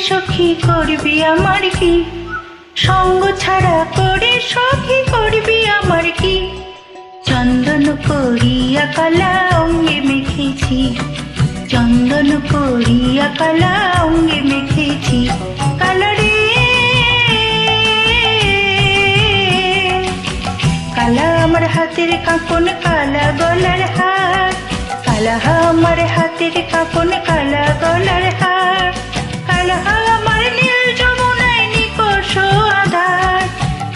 সখী করবি আমার কি, সঙ্গ ছাড়া করে সখী করবি আমার কি। চন্দন করিয়া কালা অঙ্গে মেখেছি, চন্দন করিয়া কালা অঙ্গে মেখেছি। কালা রে কালা আমার হাতের কাঁকন, কালা গলার হার, কালা আমার হাতের কাঁকন, কালা গলার হার। কালা আমার নীল যমুনায় নিকষ আধার,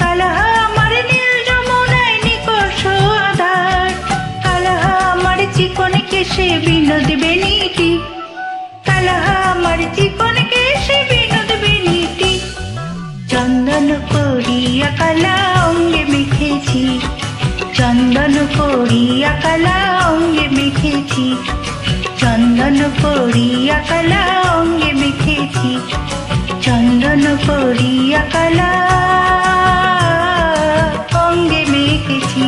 কালা আমার নীল যমুনায় নিকষ আধার। কালা আমার চিকন কেশে বিনোদ বেনীতি, কালা আমার চিকন কেশে বিনোদ বেনীতি। চন্দন করিয়া কালা অঙ্গে মেখেছি, চন্দন করিয়া কালা অঙ্গে মেখেছি। চন্দন করিয়া কালা অঙ্গে মেখেছি, চন্দন করিয়া কালা অঙ্গে মেখেছি।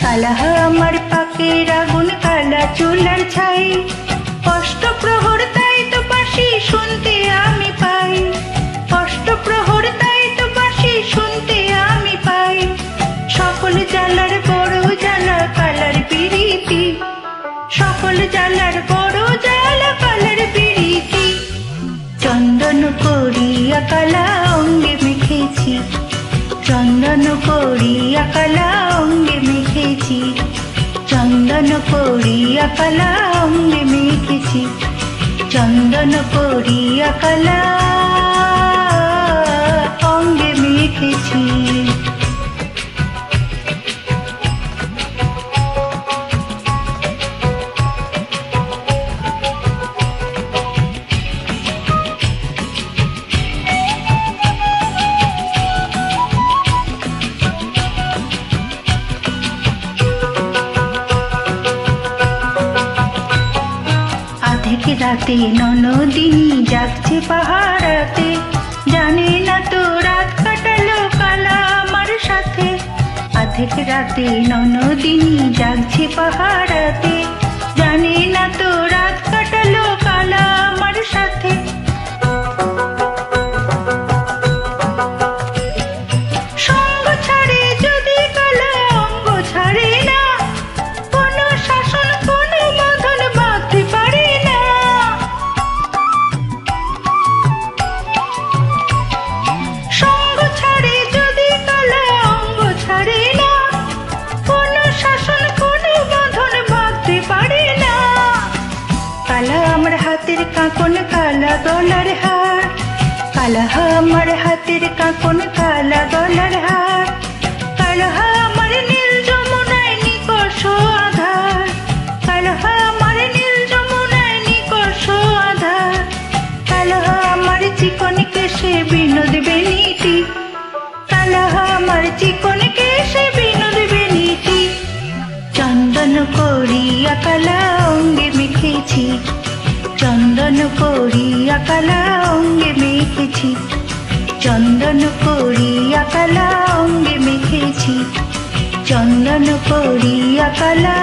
কালা আমার পাকের আগুন, কালা চুলার ছাই। অষ্ট প্রহর তাই তো বাঁশি শুনতে আমি পাই, অষ্ট প্রহর তাই তো বাঁশি শুনতে আমি পাই। সকল জ্বালার বড় জ্বালা কালার পিরিতি, সকল জ্বালার বড় জ্বালা কালার পিরিতি। চন্দন করিয়া কালা অঙ্গে মেখেছি, চন্দন করিয়া কালা অঙ্গে মেখেছি। চন্দন করিয়া কালা অঙ্গে মেখেছি, চন্দন করিয়া কালা অঙ্গে মেখেছি। রাতে ননদিনী জাগছে পাহাড়াতে, জানে না তো রাত কাটালো কালা আমার সাথে। আধেক রাতে ননদিনী জাগছে পাহাড়াতে, জানে না তো রাত কাটালো কালা আমার সাথে। সঙ্গ ছাড়ে যদি কালা অঙ্গ ছাড়ে না, কোনো শাসন কোনো বাঁধন বাঁধতে পারে না। সঙ্গ ছাড়ে যদি কালা অঙ্গ ছাড়ে না, কোনো শাসন কোনো বাঁধন বাঁধতে পারে না। কালা আমার হাতের কাঁকন, কালা গলার হার, কালা আমার হাতের কাঁকন, কালা গলার হার। কালা আমার নীল যমুনায় নিকষ আধার, কালা আমার নীল যমুনায় নিকষ আধার। কালা আমার চিকন কেশে বিনোদ বেনীতি, কালা আমার চিকন কেশে বিনোদ বেনীতি। চন্দন করিয়া কালা অঙ্গে মেখেছি, চন্দন করিয়া কালা অঙ্গে মেখেছি। চন্দন করিয়া কালা অঙ্গে মেখেছি, চন্দন করিয়া কালা